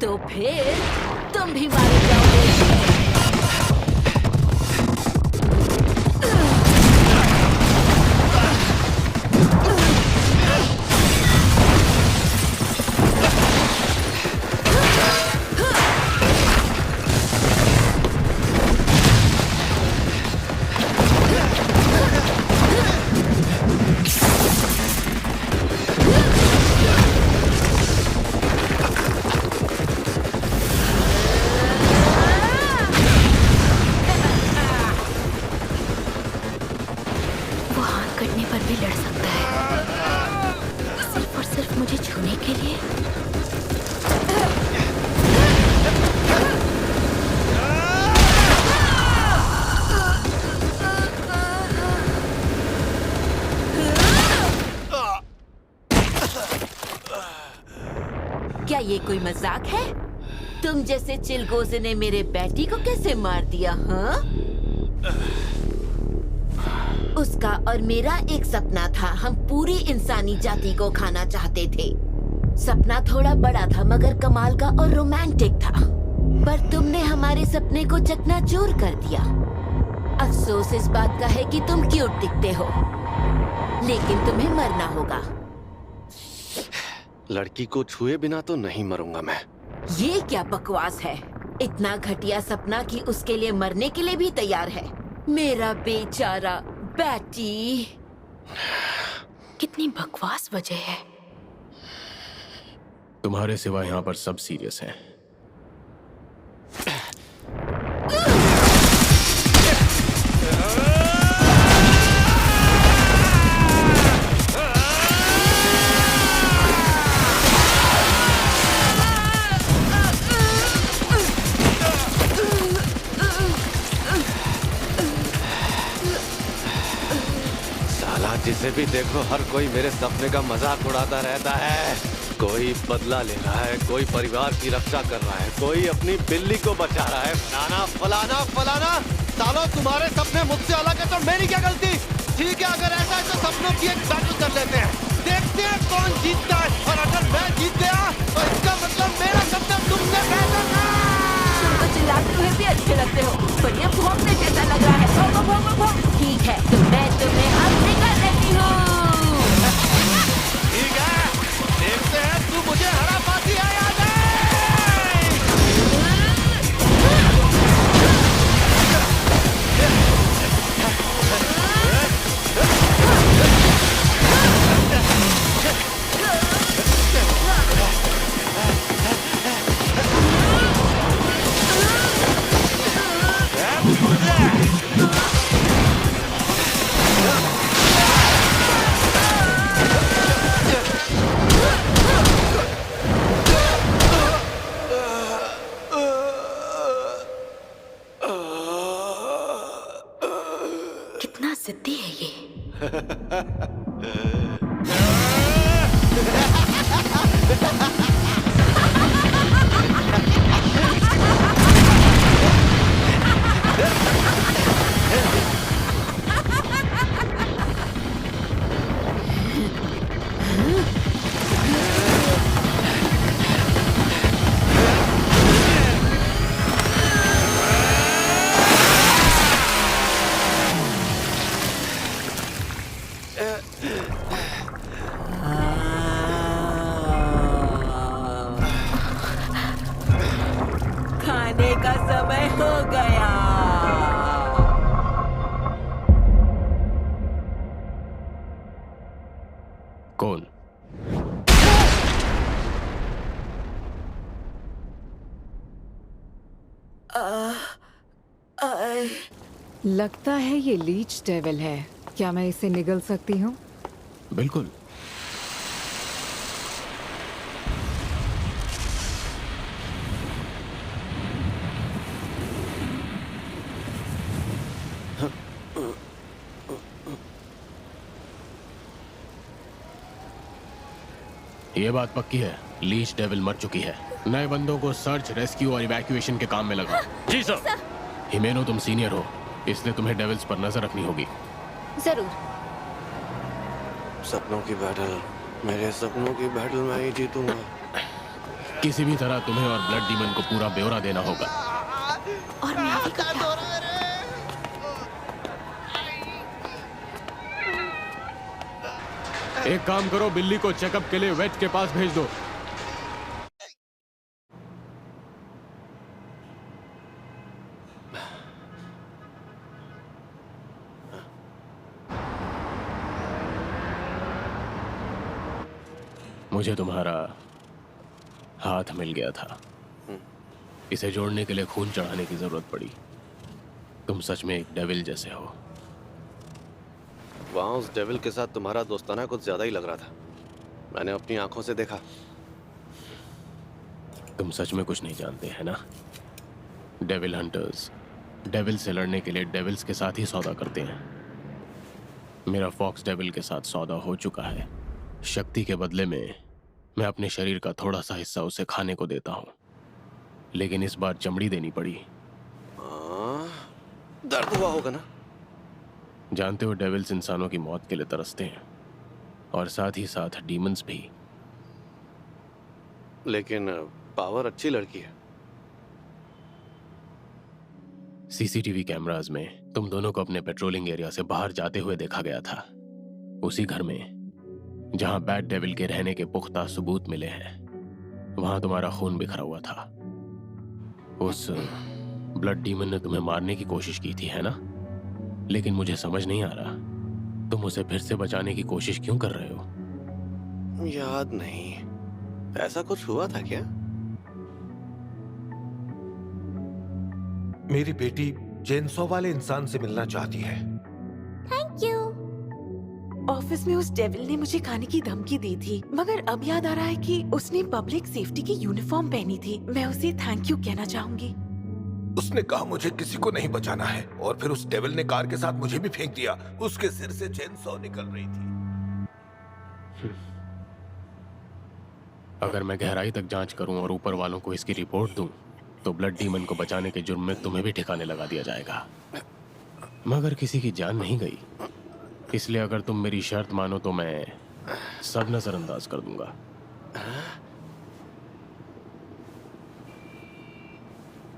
तो फिर तुम भी मारे जाओगे। क्या ये कोई मजाक है? तुम जैसे चिलगोजे ने मेरे बेटी को कैसे मार दिया? हाँ? उसका और मेरा एक सपना था। हम पूरी इंसानी जाति को खाना चाहते थे। सपना थोड़ा बड़ा था मगर कमाल का और रोमांटिक था। पर तुमने हमारे सपने को चकनाचूर कर दिया। अफसोस इस बात का है कि तुम क्यूट दिखते हो, लेकिन तुम्हें मरना होगा। लड़की को छुए बिना तो नहीं मरूंगा मैं। ये क्या बकवास है? इतना घटिया सपना कि उसके लिए मरने के लिए भी तैयार है। मेरा बेचारा बेटी। कितनी बकवास वजह है। तुम्हारे सिवा यहाँ पर सब सीरियस हैं। जिसे भी देखो हर कोई मेरे सपने का मजाक उड़ाता रहता है। कोई बदला ले रहा है, कोई परिवार की रक्षा कर रहा है, कोई अपनी बिल्ली को बचा रहा है। फलाना फलाना फलाना। सालों तुम्हारे सपने मुझसे अलग है तो मेरी क्या गलती? ठीक है, अगर ऐसा है तो सपनों की एक बैटल कर लेते हैं, देखते हैं कौन जीतता है। और अगर मैं जीत गया तो इसका मतलब मेरा सपना तुमसे बेहतर था। तुम तो चिल्लाते हुए भी अच्छे लगते हो, पर ये भौंकने जैसा लग रहा है। भौंको भौंको भौंक। ठीक है, तो मैं तुम्हें अब निकाल देती हूँ। ठीक है, देखते हैं तू मुझे हरा पाती है या नहीं। कितना जिद्दी है ये। खाने का समय हो गया। कौन? लगता है ये लीच डेविल है। क्या मैं इसे निगल सकती हूँ? बिल्कुल। ये बात पक्की है, लीच डेविल मर चुकी है। नए बंदों को सर्च, रेस्क्यू और इवैक्यूएशन के काम में लगाओ। जी सर। हिमेनो, तुम सीनियर हो, इसलिए तुम्हें डेविल्स पर नजर रखनी होगी। जरूर। सपनों की बैटल, मेरे सपनों की बैटल मैं ही जीतूंगा। किसी भी तरह तुम्हें और ब्लड डीमन को पूरा ब्यौरा देना होगा। और मैं का क्या? एक काम करो, बिल्ली को चेकअप के लिए वेट के पास भेज दो। मुझे तुम्हारा हाथ मिल गया था। इसे जोड़ने के लिए खून चढ़ाने की जरूरत पड़ी। तुम सच में एक डेविल जैसे हो। वहां उस डेविल के साथ तुम्हारा दोस्ताना कुछ ज्यादा ही लग रहा था। मैंने अपनी आंखों से देखा। तुम सच में कुछ नहीं जानते है ना? डेविल हंटर्स डेविल से लड़ने के लिए डेविल्स के साथ ही सौदा करते हैं। मेरा फॉक्स डेविल के साथ सौदा हो चुका है। शक्ति के बदले में मैं अपने शरीर का थोड़ा सा हिस्सा उसे खाने को देता हूँ, लेकिन इस बार चमड़ी देनी पड़ी। दर्द हुआ होगा ना? जानते हो, डेविल्स इंसानों की मौत के लिए तरसते हैं, और साथ ही साथ डीमंस भी। लेकिन पावर अच्छी लड़की है। सीसीटीवी कैमरास में तुम दोनों को अपने पेट्रोलिंग एरिया से बाहर जाते हुए देखा गया था, उसी घर में जहां बैड डेविल के रहने के पुख्ता सबूत मिले हैं। वहां तुम्हारा खून बिखरा हुआ था। उस ब्लड डीमन ने तुम्हें मारने की कोशिश की थी, है ना? लेकिन मुझे समझ नहीं आ रहा, तुम उसे फिर से बचाने की कोशिश क्यों कर रहे हो? याद नहीं, ऐसा कुछ हुआ था क्या? मेरी बेटी चेनसॉ वाले इंसान से मिलना चाहती है। Thank you. ऑफिस में उस डेविल ने मुझे खाने की धमकी दी थी, मगर अब याद आ रहा है कि उसने पब्लिक सेफ्टी की यूनिफॉर्म पहनी थी। मैं उसे थैंक यू कहना चाहूंगी। उसने कहा मुझे किसी को नहीं बचाना है, और फिर उस डेविल ने कार के साथ मुझे भी फेंक दिया। उसके सिर से चेनसॉ निकल रही थी। अगर मैं गहराई तक जांच करूं और ऊपर वालों को इसकी रिपोर्ट दूं, तो ब्लड डीमन को बचाने के जुर्म में तुम्हें भी ठिकाने लगा दिया जाएगा। मगर किसी की जान नहीं गई, इसलिए अगर तुम मेरी शर्त मानो तो मैं सब नजरअंदाज कर दूंगा।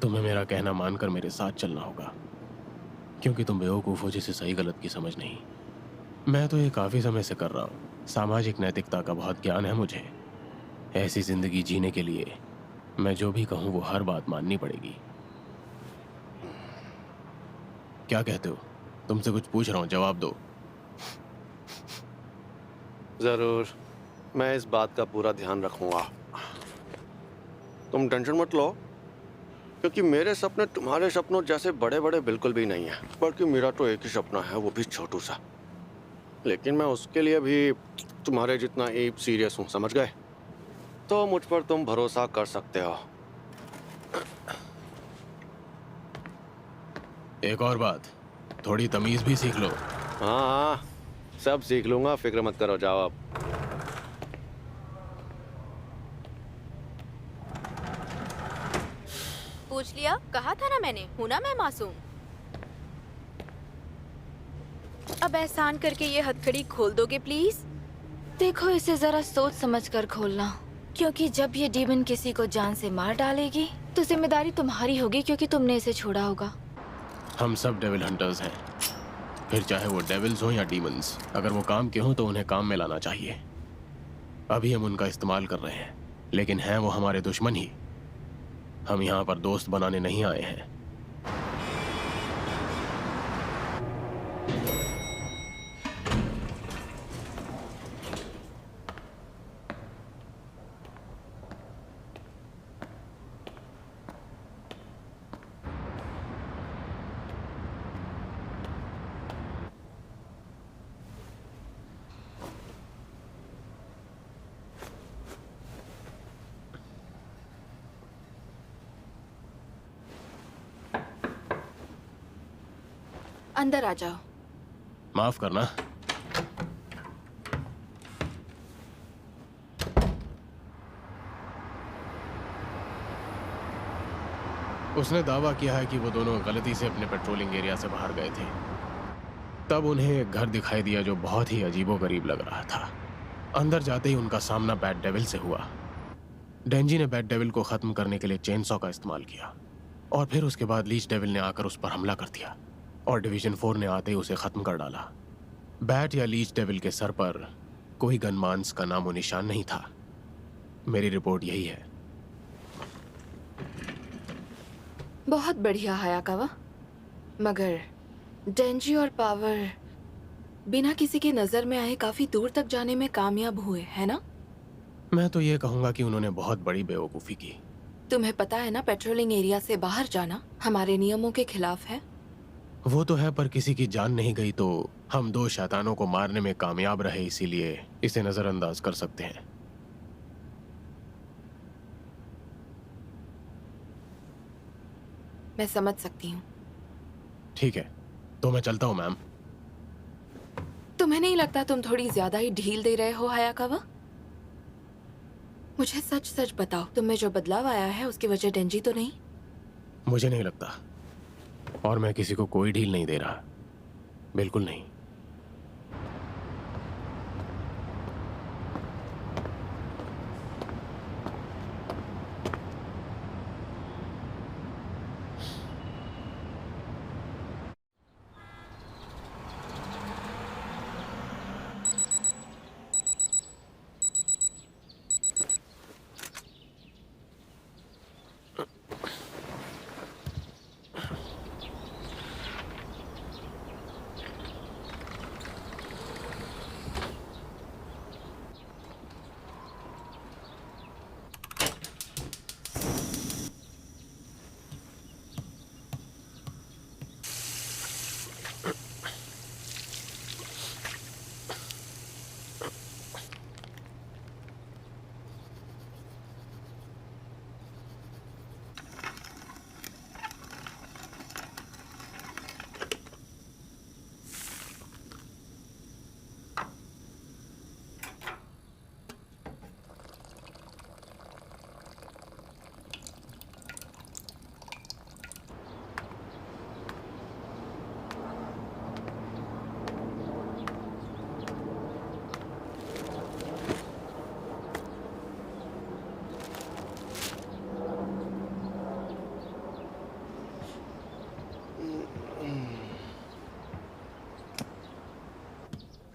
तुम्हें मेरा कहना मानकर मेरे साथ चलना होगा, क्योंकि तुम बेवकूफ हो जिसे सही गलत की समझ नहीं। मैं तो ये काफी समय से कर रहा हूँ। सामाजिक नैतिकता का बहुत ज्ञान है मुझे। ऐसी जिंदगी जीने के लिए मैं जो भी कहूँ वो हर बात माननी पड़ेगी। क्या कहते हो? तुमसे कुछ पूछ रहा हूँ, जवाब दो। जरूर, मैं इस बात का पूरा ध्यान रखूंगा। तुम टेंशन मत लो, क्योंकि मेरे सपने तुम्हारे सपनों जैसे बड़े बड़े बिल्कुल भी नहीं है। बल्कि मेरा तो एक ही सपना है, वो भी छोटू सा। लेकिन मैं उसके लिए भी तुम्हारे जितना ही सीरियस हूँ, समझ गए? तो मुझ पर तुम भरोसा कर सकते हो। एक और बात, थोड़ी तमीज भी सीख लो। हाँ हाँ, सब सीख लूंगा, फिक्र मत करो। जाओ अब। पूछ लिया, कहा था ना मैंने, हूं ना मैं मासूम। अब एहसान करके ये हथकड़ी खोल दोगे प्लीज? देखो, इसे जरा सोच समझ कर खोलना, क्योंकि जब ये डीमन किसी को जान से मार डालेगी तो जिम्मेदारी तुम्हारी होगी, क्योंकि तुमने इसे छोड़ा होगा। हम सब डेविल हंटर्स हैं, फिर चाहे वो डेविल्स हो या डीमंस। अगर वो काम के हों तो उन्हें काम में लाना चाहिए। अभी हम उनका इस्तेमाल कर रहे हैं, लेकिन हैं वो हमारे दुश्मन ही। हम यहाँ पर दोस्त बनाने नहीं आए हैं। अंदर आ जाओ। माफ करना। उसने दावा किया है कि वो दोनों गलती से अपने पेट्रोलिंग एरिया से बाहर गए थे। तब उन्हें एक घर दिखाई दिया जो बहुत ही अजीबोगरीब लग रहा था। अंदर जाते ही उनका सामना बैड डेविल से हुआ। डेंजी ने बैट डेविल को खत्म करने के लिए चेनसॉ का इस्तेमाल किया और फिर उसके बाद लीच डेविल ने आकर उस पर हमला कर दिया और डिवीजन 4 ने आते ही उसे खत्म कर डाला। बैट या लीच डेविल के सर पर कोई गनमांस का नामो निशान नहीं था। मेरी रिपोर्ट यही है। बहुत बढ़िया हायाकावा, मगर डेंजी और पावर बिना किसी की नजर में आए काफी दूर तक जाने में कामयाब हुए, है ना? मैं तो ये कहूंगा कि उन्होंने बहुत बड़ी बेवकूफ़ी की। तुम्हें पता है ना, पेट्रोलिंग एरिया से बाहर जाना हमारे नियमों के खिलाफ है। वो तो है, पर किसी की जान नहीं गई तो हम 2 शैतानों को मारने में कामयाब रहे, इसीलिए इसे नजरअंदाज कर सकते हैं। मैं समझ सकती हूँ। ठीक है, तो मैं चलता हूँ मैम। तुम्हें नहीं लगता तुम थोड़ी ज्यादा ही ढील दे रहे हो हायाकावा? मुझे सच सच बताओ, तुम्हें जो बदलाव आया है उसकी वजह डेंजी तो नहीं? मुझे नहीं लगता, और मैं किसी को कोई ढील नहीं दे रहा, बिल्कुल नहीं।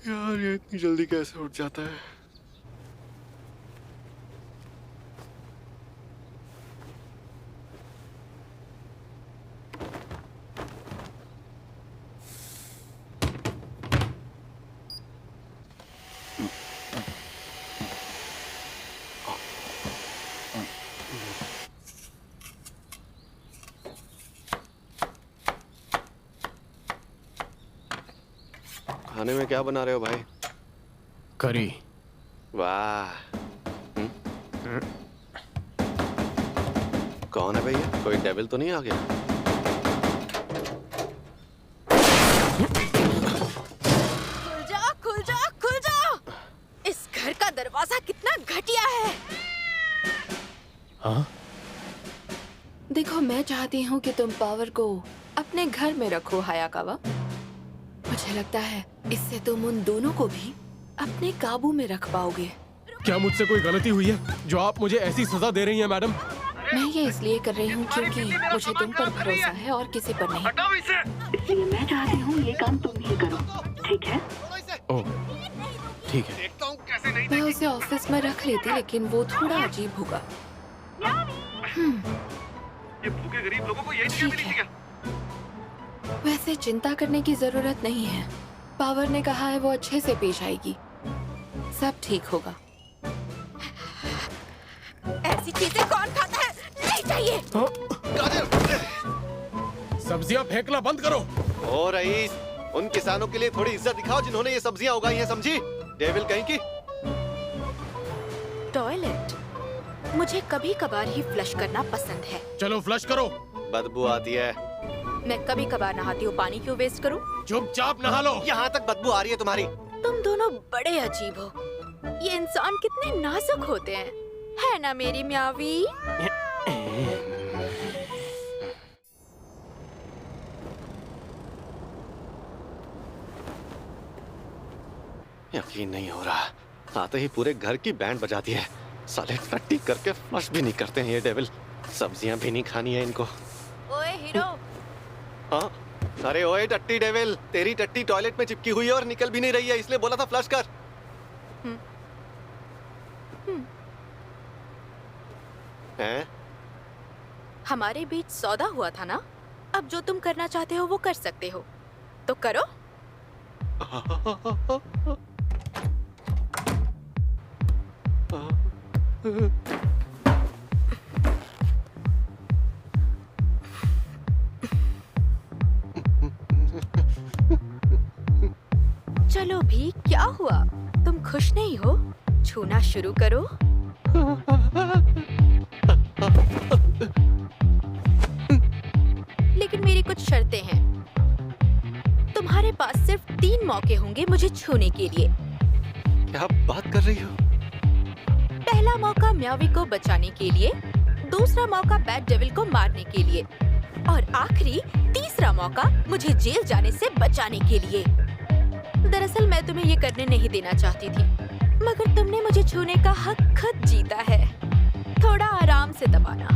यार ये इतनी जल्दी कैसे उठ जाता है? खाने में क्या बना रहे हो भाई? करी। वाह। कौन है भैया? कोई डेविल तो नहीं आ गया? खुल जा, खुल जा, खुल जा! इस घर का दरवाजा कितना घटिया है। हाँ? देखो, मैं चाहती हूँ कि तुम पावर को अपने घर में रखो हायाकावा। मुझे लगता है इससे तुम उन दोनों को भी अपने काबू में रख पाओगे। क्या मुझसे कोई गलती हुई है जो आप मुझे ऐसी सजा दे रही हैं मैडम? मैं ये इसलिए कर रही हूँ क्योंकि मुझे तुम पर भरोसा है और किसी पर नहीं। इसलिए मैं चाहती हूँ ये काम तुम ही करो, ठीक है? ओह, ठीक है। मैं उसे ऑफिस में रख लेती, लेकिन वो थोड़ा अजीब होगा। ये भूखे गरीब लोगों को यही ठीक है। वैसे चिंता करने की जरूरत नहीं है। पावर ने कहा है वो अच्छे से पेश आएगी, सब ठीक होगा। ऐसी चीजें कौन खाता है? नहीं चाहिए। सब्जियां फेंकना बंद करो। ओ रईस, उन किसानों के लिए थोड़ी इज्जत दिखाओ जिन्होंने ये सब्जियां उगाई हैं, समझी? डेविल कहीं की। टॉयलेट मुझे कभी कभार ही फ्लश करना पसंद है। चलो फ्लश करो। बदबू आती है। मैं कभी कभार नहाती हूँ, पानी क्यों वेस्ट करूँ? चुपचाप नहा लो। यहाँ तक बदबू आ रही है तुम्हारी। तुम दोनों बड़े अजीब हो। ये इंसान कितने नाजुक होते हैं, है ना मेरी म्यावी? यकीन नहीं हो रहा, आते ही पूरे घर की बैंड बजाती है। साले टट्टी करके फ्लश भी नहीं करते हैं ये डेविल। सब्जियां भी नहीं खानी है इनको। ओए हीरो, हाँ, अरे ओए टट्टी डेविल, तेरी टट्टी टॉयलेट में चिपकी हुई है और निकल भी नहीं रही है, इसलिए बोला था फ्लश कर। हैं? हमारे बीच सौदा हुआ था ना? अब जो तुम करना चाहते हो वो कर सकते हो, तो करो। चलो भी, क्या हुआ? तुम खुश नहीं हो? छूना शुरू करो। लेकिन मेरी कुछ शर्तें हैं। तुम्हारे पास सिर्फ 3 मौके होंगे मुझे छूने के लिए। क्या बात कर रही हो? पहला मौका म्यावी को बचाने के लिए, दूसरा मौका बैड डेविल को मारने के लिए, और आखिरी तीसरा मौका मुझे जेल जाने से बचाने के लिए। दरअसल मैं तुम्हें ये करने नहीं देना चाहती थी, मगर तुमने मुझे छूने का हक खुद जीता है। थोड़ा आराम से दबाना।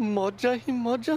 मौजा ही मौजा।